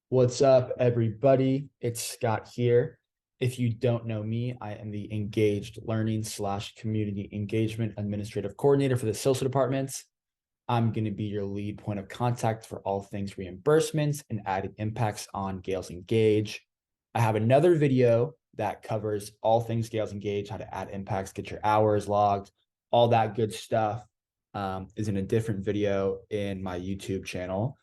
What's up, everybody? It's Scott here. If you don't know me, I am the Engaged Learning / Community Engagement Administrative Coordinator for the SILSA department. I'm going to be your lead point of contact for all things reimbursements and added impacts on Gales Engage. I have another video that covers all things Gales Engage, how to add impacts, get your hours logged, all that good stuff is in a different video in my YouTube channel.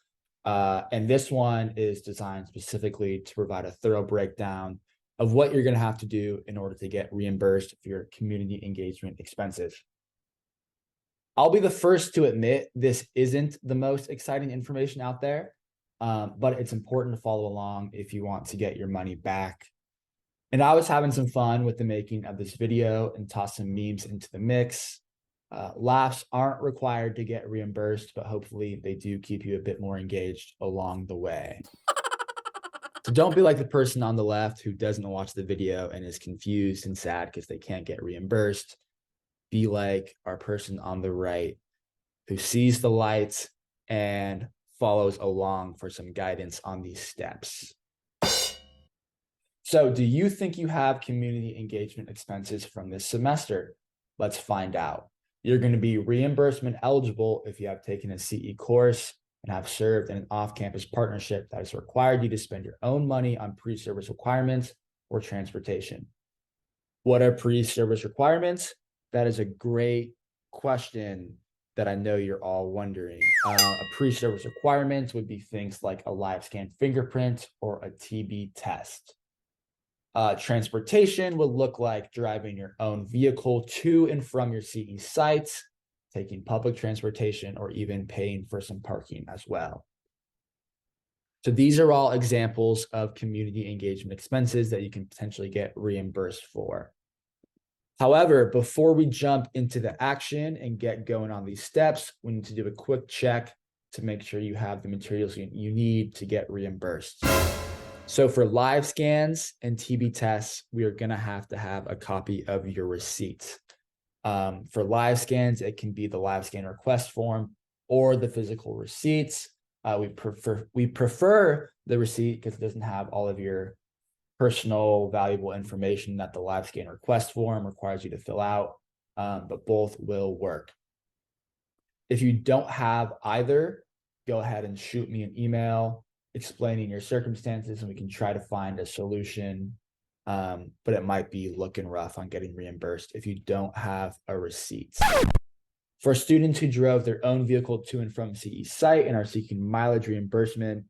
And this one is designed specifically to provide a thorough breakdown of what you're going to have to do in order to get reimbursed for your community engagement expenses. I'll be the first to admit this isn't the most exciting information out there, but it's important to follow along if you want to get your money back. And I was having some fun with the making of this video and tossed some memes into the mix. Laughs aren't required to get reimbursed, but hopefully they do keep you a bit more engaged along the way. So don't be like the person on the left who doesn't watch the video and is confused and sad because they can't get reimbursed. Be like our person on the right who sees the lights and follows along for some guidance on these steps. So do you think you have community engagement expenses from this semester? Let's find out. You're going to be reimbursement eligible if you have taken a CE course and have served in an off-campus partnership that has required you to spend your own money on pre-service requirements or transportation. What are pre-service requirements? That is a great question that I know you're all wondering. A pre-service requirement would be things like a LiveScan fingerprint or a TB test. Transportation would look like driving your own vehicle to and from your CE sites, taking public transportation, or even paying for some parking as well. So these are all examples of community engagement expenses that you can potentially get reimbursed for. However, before we jump into the action and get going on these steps, we need to do a quick check to make sure you have the materials you need to get reimbursed. So for live scans and TB tests, we are going to have a copy of your receipt. For live scans, it can be the live scan request form or the physical receipts. We prefer the receipt because it doesn't have all of your personal valuable information that the live scan request form requires you to fill out, but both will work. If you don't have either, go ahead and shoot me an email explaining your circumstances and we can try to find a solution, but it might be looking rough on getting reimbursed if you don't have a receipt. For students who drove their own vehicle to and from CE site and are seeking mileage reimbursement,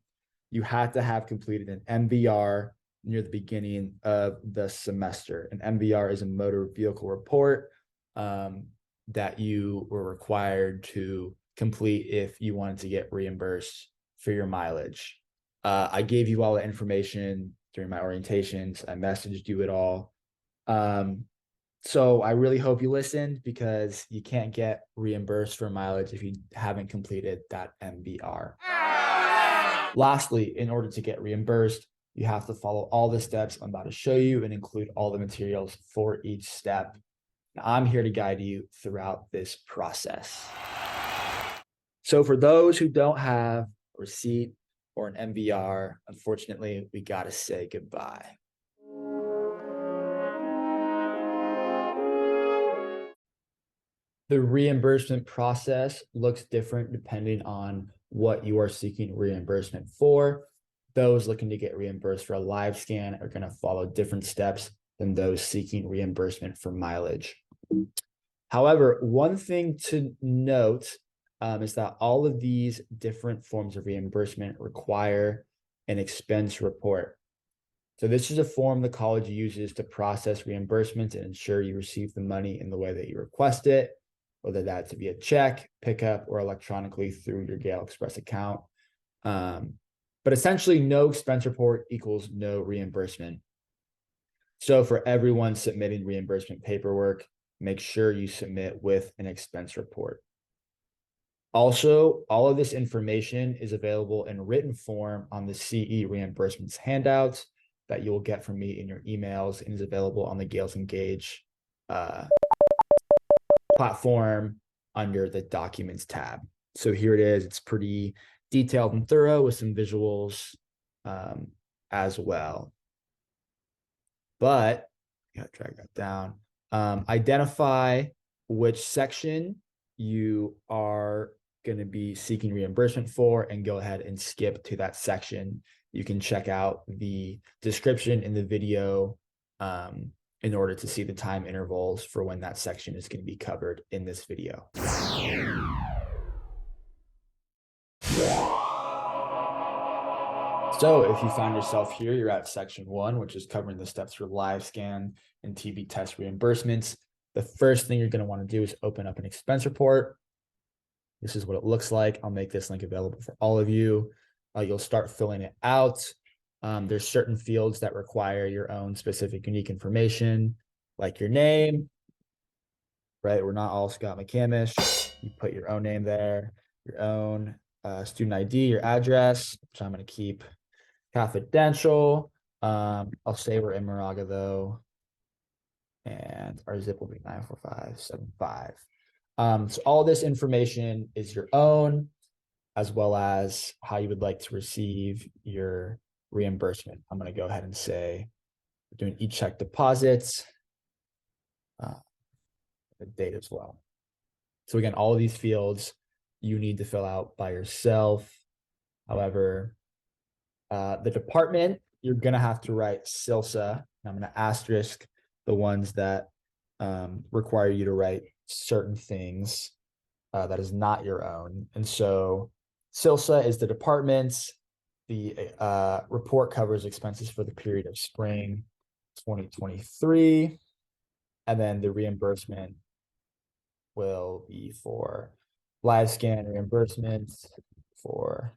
you have to have completed an MVR near the beginning of the semester. An MVR is a motor vehicle report that you were required to complete if you wanted to get reimbursed for your mileage. I gave you all the information during my orientations. I messaged you it all. So I really hope you listened because you can't get reimbursed for mileage if you haven't completed that MVR. Lastly, in order to get reimbursed, you have to follow all the steps I'm about to show you and include all the materials for each step. And I'm here to guide you throughout this process. So for those who don't have a receipt or an MVR, unfortunately, we got to say goodbye. The reimbursement process looks different depending on what you are seeking reimbursement for. Those looking to get reimbursed for a live scan are going to follow different steps than those seeking reimbursement for mileage. However, one thing to note is that all of these different forms of reimbursement require an expense report. So this is a form the college uses to process reimbursement and ensure you receive the money in the way that you request it, whether that's via check, pickup, or electronically through your Gale Express account. But essentially, no expense report equals no reimbursement. So for everyone submitting reimbursement paperwork, make sure you submit with an expense report. Also, all of this information is available in written form on the CE reimbursements handouts that you will get from me in your emails and is available on the Gales Engage platform under the Documents tab. So here it is. It's pretty detailed and thorough with some visuals as well. But you gotta drag that down. Identify which section you are going to be seeking reimbursement for and go ahead and skip to that section. You can check out the description in the video in order to see the time intervals for when that section is going to be covered in this video. So if you find yourself here, you're at section 1, which is covering the steps for LiveScan and TB test reimbursements. The first thing you're going to want to do is open up an expense report. This is what it looks like. I'll make this link available for all of you. You'll start filling it out. There's certain fields that require your own specific unique information, like your name, right? We're not all Scott McCamish. You put your own name there, your own student ID, your address, which I'm going to keep confidential. I'll say we're in Moraga though, and our zip will be 94575. So all this information is your own, as well as how you would like to receive your reimbursement. I'm going to go ahead and say we're doing e-check deposits, the date as well. So again, all of these fields you need to fill out by yourself. However, the department, you're going to have to write SILSA. I'm going to asterisk the ones that require you to write certain things that is not your own. And so SILSA is the department's. The report covers expenses for the period of spring 2023. And then the reimbursement will be for LiveScan reimbursements for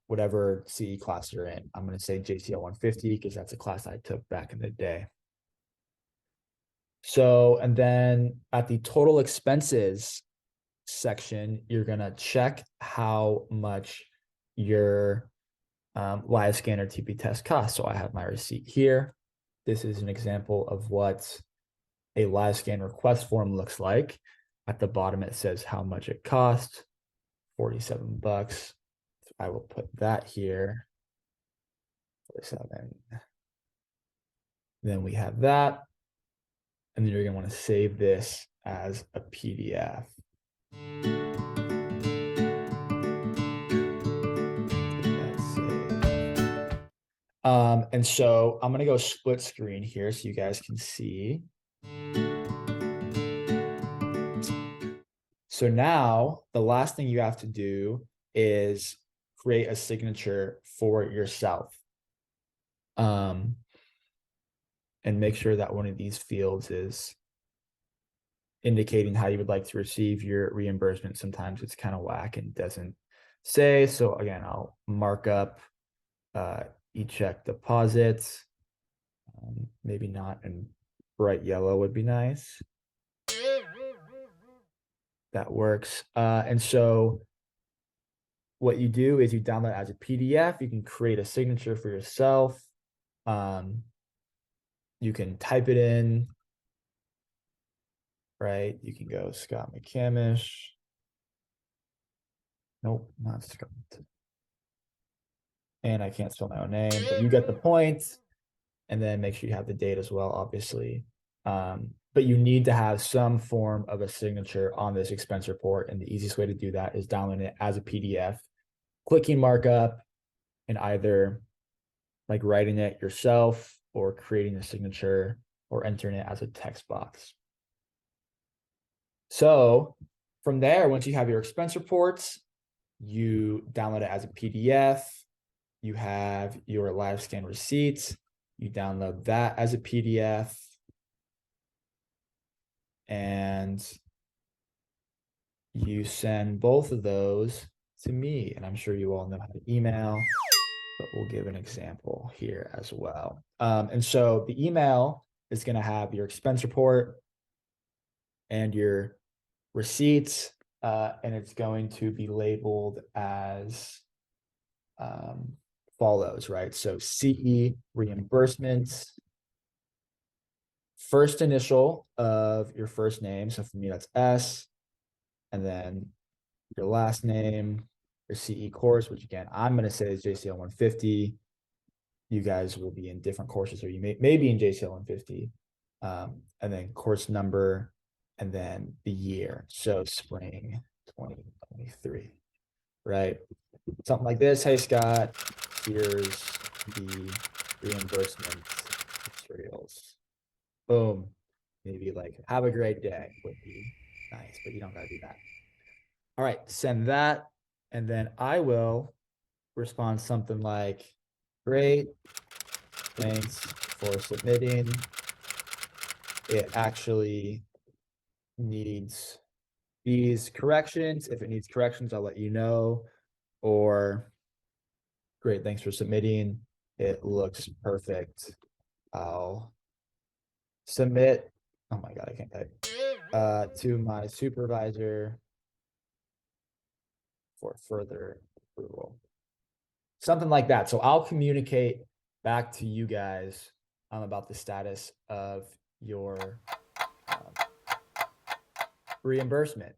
whatever CE class you're in. I'm going to say JCL 150 because that's a class I took back in the day. So, and then at the total expenses section, you're going to check how much your LiveScan or TB test costs. So I have my receipt here. This is an example of what a LiveScan request form looks like. At the bottom, it says how much it costs, 47 bucks. So I will put that here, 47. Then we have that. And then you're going to want to save this as a PDF. And so I'm going to go split screen here so you guys can see. So now the last thing you have to do is create a signature for yourself. And make sure that one of these fields is indicating how you would like to receive your reimbursement. Sometimes it's kind of whack and doesn't say. So again, I'll mark up e-check deposits. Maybe not in bright yellow would be nice. That works. And so what you do is you download it as a PDF. You can create a signature for yourself. You can type it in, right? You can go Scott McCamish. Nope, not Scott. And I can't spell my own name, but you get the point. And then make sure you have the date as well, obviously. But you need to have some form of a signature on this expense report. And the easiest way to do that is downloading it as a PDF, clicking markup, and either like writing it yourself or creating a signature or entering it as a text box. So from there, once you have your expense reports, you download it as a PDF. You have your LiveScan receipts. You download that as a PDF. And you send both of those to me. And I'm sure you all know how to email, but we'll give an example here as well. And so the email is going to have your expense report and your receipts, and it's going to be labeled as follows, right? So CE reimbursements, first initial of your first name. So for me, that's S, and then your last name, your CE course, which again, I'm going to say is JCL 150. You guys will be in different courses, or you may be in JCL 150. And then course number, and then the year. So spring 2023, right? Something like this. Hey, Scott, here's the reimbursement materials. Boom. Maybe like, have a great day would be nice, but you don't got to do that. All right, send that. And then I will respond something like, great, thanks for submitting. It actually needs these corrections. If it needs corrections, I'll let you know. Or, great, thanks for submitting. It looks perfect. I'll submit. Oh my God, I can't type. To my supervisor for further approval. Something like that. So I'll communicate back to you guys about the status of your reimbursement.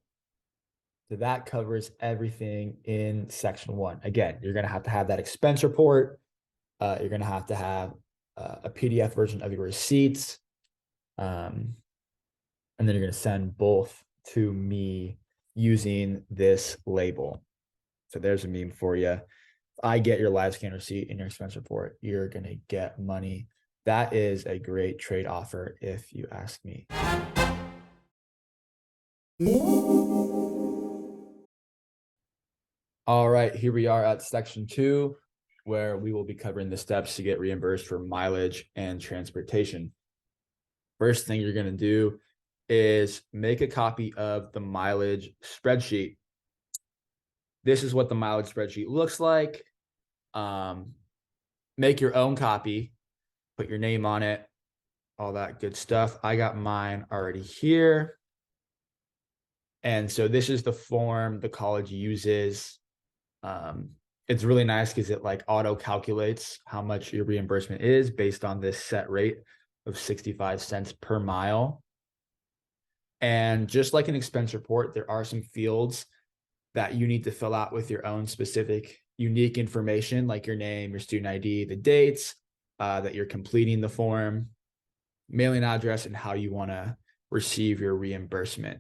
So that covers everything in section 1. Again, you're going to have that expense report. You're going to have a PDF version of your receipts. And then you're going to send both to me using this label. So there's a meme for you. If I get your LiveScan receipt and your expense report, you're going to get money. That is a great trade offer if you ask me. All right, here we are at section 2, where we will be covering the steps to get reimbursed for mileage and transportation. First thing you're going to do is make a copy of the mileage spreadsheet. This is what the mileage spreadsheet looks like. Make your own copy, put your name on it, all that good stuff. I got mine already here. And so this is the form the college uses. It's really nice because it like auto calculates how much your reimbursement is based on this set rate of 65 cents per mile. And just like an expense report, there are some fields that you need to fill out with your own specific unique information, like your name, your student ID, the dates that you're completing the form, mailing address, and how you want to receive your reimbursement.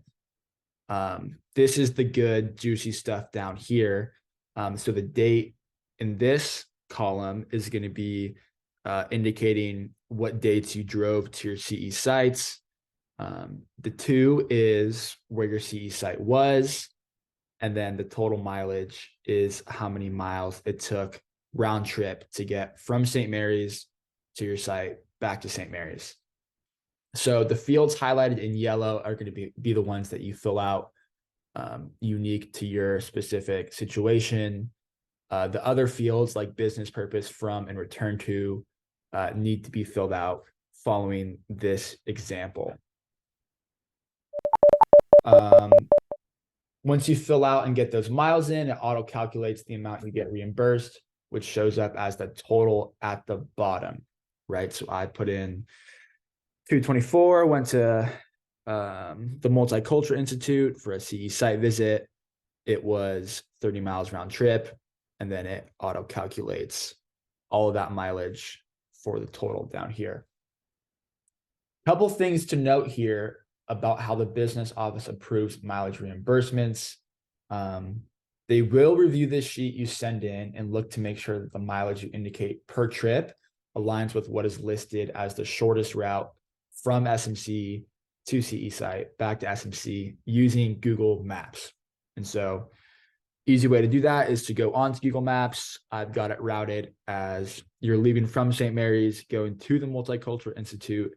This is the good, juicy stuff down here. So the date in this column is going to be indicating what dates you drove to your CE sites. The 2 is where your CE site was. And then the total mileage is how many miles it took round trip to get from St. Mary's to your site back to St. Mary's. So the fields highlighted in yellow are going to be the ones that you fill out unique to your specific situation. The other fields like business purpose, from, and return to need to be filled out following this example. Once you fill out and get those miles in, it auto calculates the amount you get reimbursed, which shows up as the total at the bottom, right? So I put in 224, went to the Multicultural Institute for a CE site visit. It was 30 miles round trip, and then it auto calculates all of that mileage for the total down here. Couple things to note here about how the business office approves mileage reimbursements. They will review this sheet you send in and look to make sure that the mileage you indicate per trip aligns with what is listed as the shortest route from SMC to CE site back to SMC using Google Maps. And so easy way to do that is to go onto Google Maps. I've got it routed as you're leaving from St. Mary's, going to the Multicultural Institute,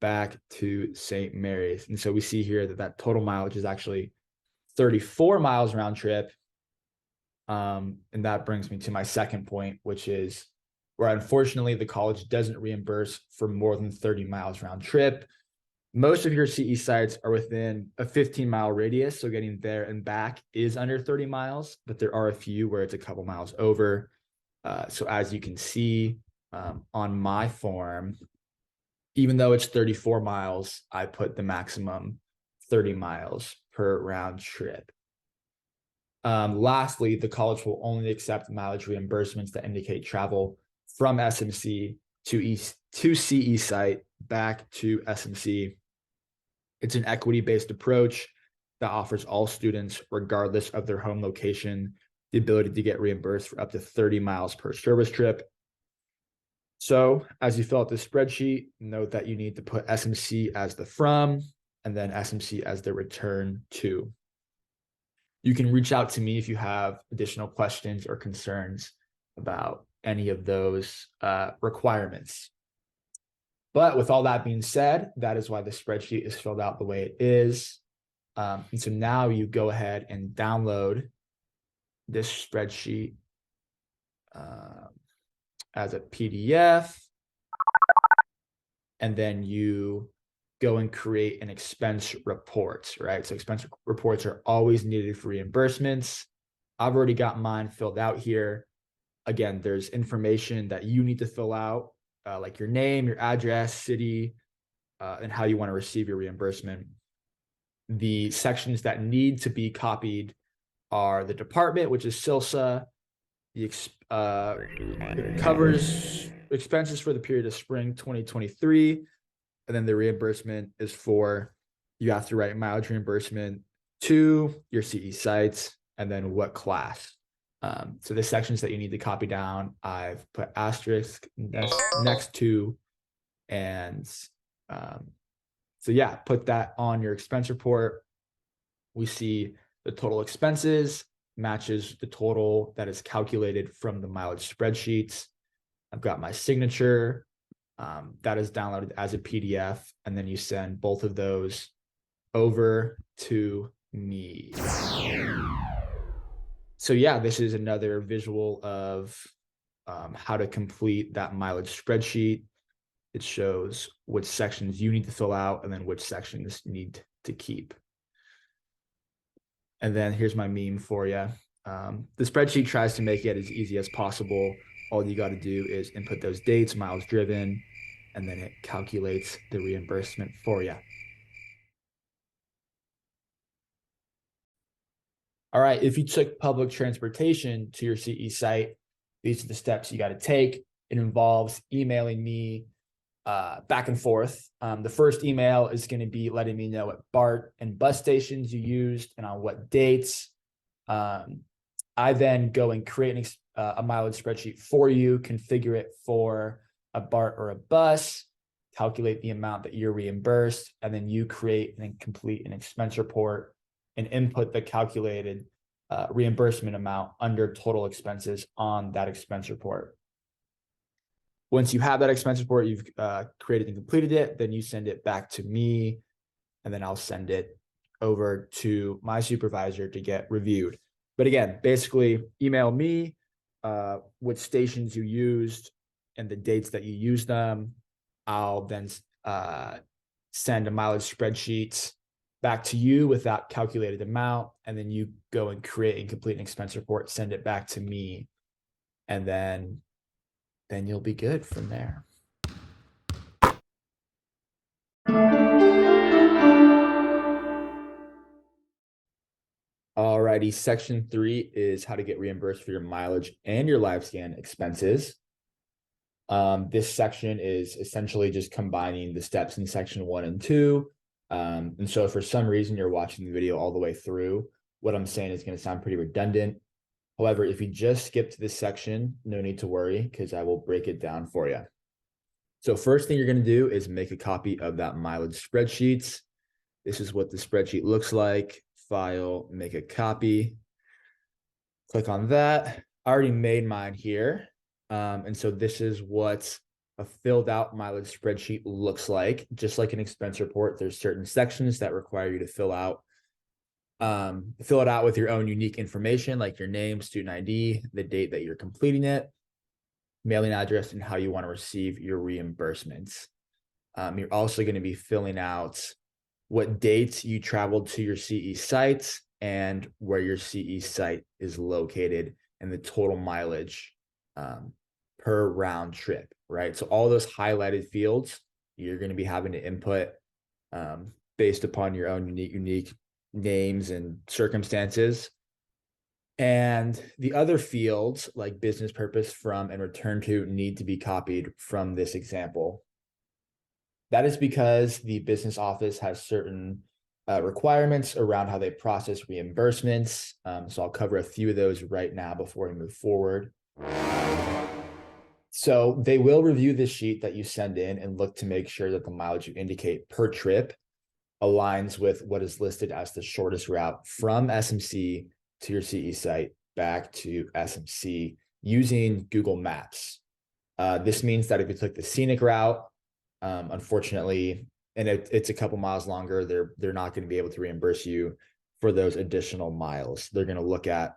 back to St. Mary's. And so we see here that total mileage is actually 34 miles round trip. And that brings me to my second point, which is where unfortunately the college doesn't reimburse for more than 30 miles round trip. Most of your CE sites are within a 15-mile radius, so getting there and back is under 30 miles, but there are a few where it's a couple miles over. So as you can see on my form, even though it's 34 miles, I put the maximum 30 miles per round trip. Lastly, the college will only accept mileage reimbursements that indicate travel from SMC to CE site back to SMC. It's an equity-based approach that offers all students, regardless of their home location, the ability to get reimbursed for up to 30 miles per service trip. So as you fill out this spreadsheet, note that you need to put SMC as the from and then SMC as the return to. You can reach out to me if you have additional questions or concerns about any of those requirements. But with all that being said, that is why the spreadsheet is filled out the way it is. And so now you go ahead and download this spreadsheet as a PDF. And then you go and create an expense report, right? So expense reports are always needed for reimbursements. I've already got mine filled out here. Again, there's information that you need to fill out, like your name, your address, city, and how you want to receive your reimbursement. The sections that need to be copied are the department, which is SILSA. It covers expenses for the period of spring 2023. And then the reimbursement is for, you have to write mileage reimbursement to your CE sites and then what class. So the sections that you need to copy down, I've put asterisk next to, and so yeah, put that on your expense report. We see the total expenses matches the total that is calculated from the mileage spreadsheets. I've got my signature that is downloaded as a PDF, and then you send both of those over to me. So yeah, this is another visual of how to complete that mileage spreadsheet. It shows which sections you need to fill out and then which sections need to keep. And then here's my meme for you. The spreadsheet tries to make it as easy as possible. All you got to do is input those dates, miles driven, and then it calculates the reimbursement for you. All right, if you took public transportation to your CE site, these are the steps you got to take. It involves emailing me back and forth. The first email is going to be letting me know what BART and bus stations you used and on what dates. I then go and create a mileage spreadsheet for you, configure it for a BART or a bus, calculate the amount that you're reimbursed, and then you create and complete an expense report and input the calculated reimbursement amount under total expenses on that expense report. Once you have that expense report, you've created and completed it, then you send it back to me, and then I'll send it over to my supervisor to get reviewed. But again, basically email me which stations you used and the dates that you used them. I'll then send a mileage spreadsheet back to you with that calculated amount, and then you go and create and complete an expense report, send it back to me, and then you'll be good from there. Alrighty, section 3 is how to get reimbursed for your mileage and your LiveScan expenses. This section is essentially just combining the steps in section 1 and 2. And so if for some reason you're watching the video all the way through, what I'm saying is going to sound pretty redundant. However, if you just skip to this section, no need to worry, because I will break it down for you. So first thing you're going to do is make a copy of that mileage spreadsheet. This is what the spreadsheet looks like. File, make a copy. Click on that. I already made mine here. And so this is what a filled out mileage spreadsheet looks like. Just like an expense report, there's certain sections that require you to fill it out with your own unique information, like your name, student ID, the date that you're completing it, mailing address, and how you want to receive your reimbursements. You're also going to be filling out what dates you traveled to your CE sites and where your CE site is located and the total mileage per round trip, right? So all those highlighted fields, you're going to be having to input based upon your own unique names and circumstances. And the other fields like business purpose, from, and return to need to be copied from this example. That is because the business office has certain requirements around how they process reimbursements. So I'll cover a few of those right now before we move forward. So they will review the sheet that you send in and look to make sure that the mileage you indicate per trip aligns with what is listed as the shortest route from SMC to your CE site back to SMC using Google Maps. This means that if you took the scenic route, unfortunately, and it's a couple miles longer, they're not going to be able to reimburse you for those additional miles. They're going to look at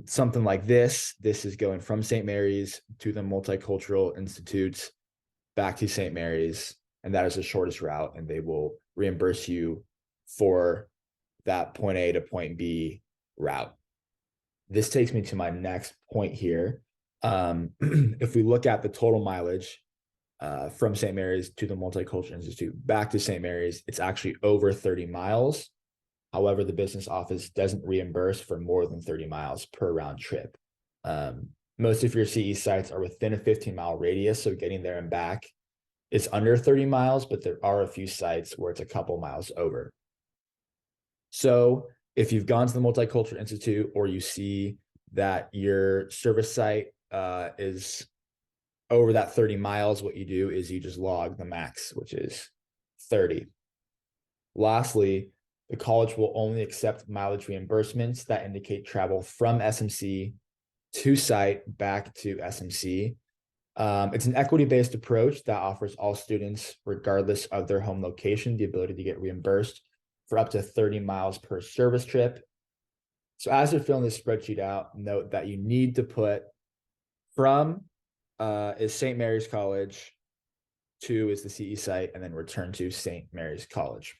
something like this. This is going from St. Mary's to the Multicultural Institute back to St. Mary's, and that is the shortest route, and they will reimburse you for that point A to point B route. This takes me to my next point here. If we look at the total mileage from St. Mary's to the Multicultural Institute back to St. Mary's, it's actually over 30 miles. However, the business office doesn't reimburse for more than 30 miles per round trip. Most of your CE sites are within a 15-mile radius, so getting there and back is under 30 miles, but there are a few sites where it's a couple miles over. So if you've gone to the Multicultural Institute, or you see that your service site is over that 30 miles, what you do is you just log the max, which is 30. Lastly, the college will only accept mileage reimbursements that indicate travel from SMC to site back to SMC. It's an equity-based approach that offers all students, regardless of their home location, the ability to get reimbursed for up to 30 miles per service trip. So as you're filling this spreadsheet out, note that you need to put from is St. Mary's College, to is the CE site, and then return to St. Mary's College.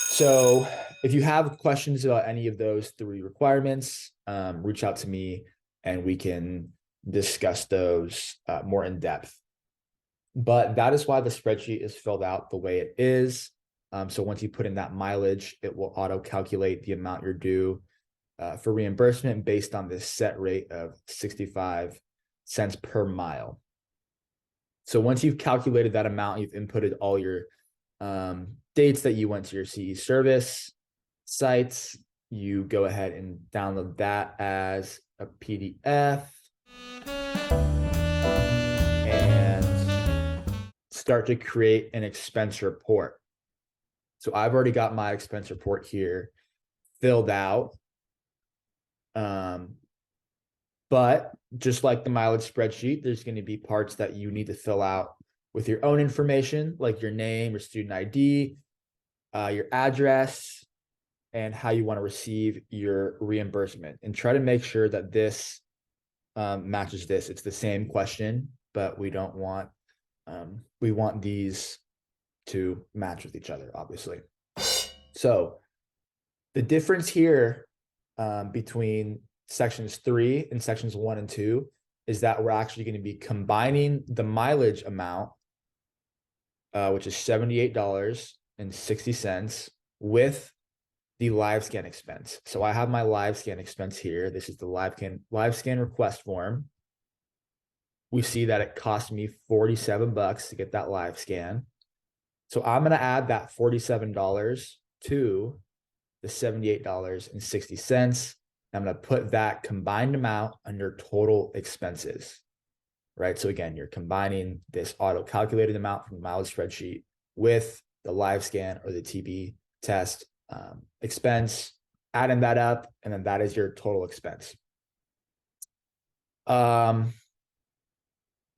So if you have questions about any of those 3 requirements, reach out to me and we can discuss those more in depth. But that is why the spreadsheet is filled out the way it is. So once you put in that mileage, it will auto calculate the amount you're due for reimbursement based on this set rate of 65 cents per mile. So once you've calculated that amount, you've inputted all your dates that you went to your CE service sites, you go ahead and download that as a PDF and start to create an expense report. So I've already got my expense report here filled out. But just like the mileage spreadsheet, there's going to be parts that you need to fill out with your own information, like your name, your student ID, your address, and how you want to receive your reimbursement. And try to make sure that this matches this. It's the same question, but we don't want, we want these to match with each other, obviously. So the difference here between sections 3 and sections 1 and 2 is that we're actually going to be combining the mileage amount, which is $78.60, with the LiveScan expense. So I have my LiveScan expense here. This is the LiveScan request form. We see that it cost me $47 to get that LiveScan. So I'm going to add that $47 to the $78.60. I'm going to put that combined amount under total expenses, right? So again, you're combining this auto-calculated amount from the mileage spreadsheet with the LiveScan or the TB test expense, adding that up, and then that is your total expense.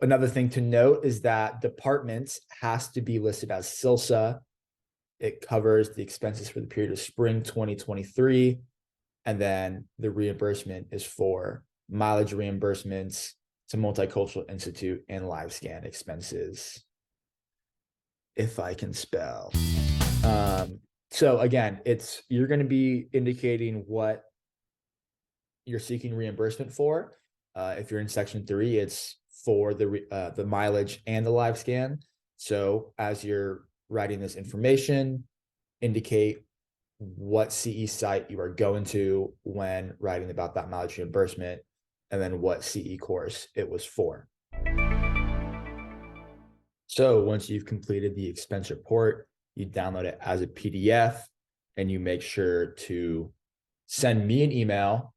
Another thing to note is that departments has to be listed as SILSA. It covers the expenses for the period of spring 2023. And then the reimbursement is for mileage reimbursements to Multicultural Institute and LiveScan expenses, if I can spell. So again, you're going to be indicating what you're seeking reimbursement for. If you're in section 3, it's for the mileage and the LiveScan. So as you're writing this information, indicate what CE site you are going to when writing about that mileage reimbursement, and then what CE course it was for. So once you've completed the expense report, you download it as a PDF, and you make sure to send me an email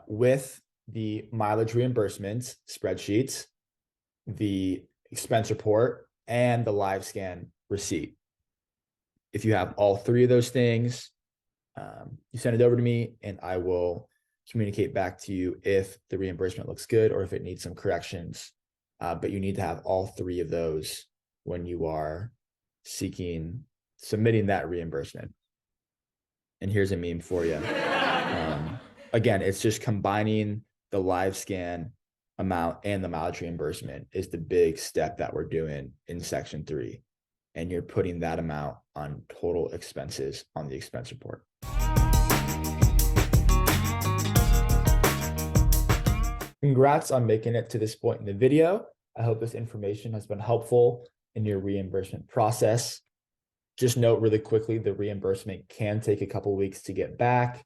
with the mileage reimbursements spreadsheets, the expense report, and the LiveScan receipt. If you have all three of those things, you send it over to me, and I will communicate back to you if the reimbursement looks good or if it needs some corrections. But you need to have all three of those when you are submitting that reimbursement. And here's a meme for you. Again, it's just combining the LiveScan amount and the mileage reimbursement is the big step that we're doing in section 3. And you're putting that amount on total expenses on the expense report. Congrats on making it to this point in the video. I hope this information has been helpful in your reimbursement process. Just note really quickly, the reimbursement can take a couple weeks to get back.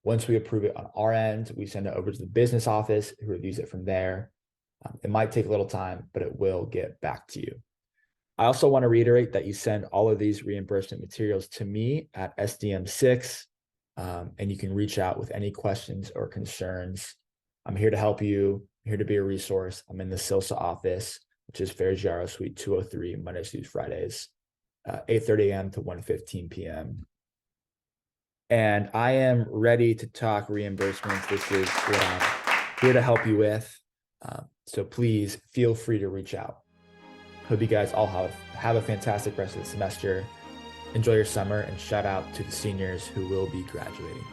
Once we approve it on our end, we send it over to the business office who reviews it from there. It might take a little time, but it will get back to you. I also want to reiterate that you send all of these reimbursement materials to me at SDM6, and you can reach out with any questions or concerns. I'm here to help you. I'm here to be a resource. I'm in the SILSA office, which is Fair Giaro Suite 203, Mondays through Fridays, 8:30 a.m. to 1:15 p.m. And I am ready to talk reimbursements. This is what I'm here to help you with. So please feel free to reach out. Hope you guys all have a fantastic rest of the semester. Enjoy your summer, and shout out to the seniors who will be graduating.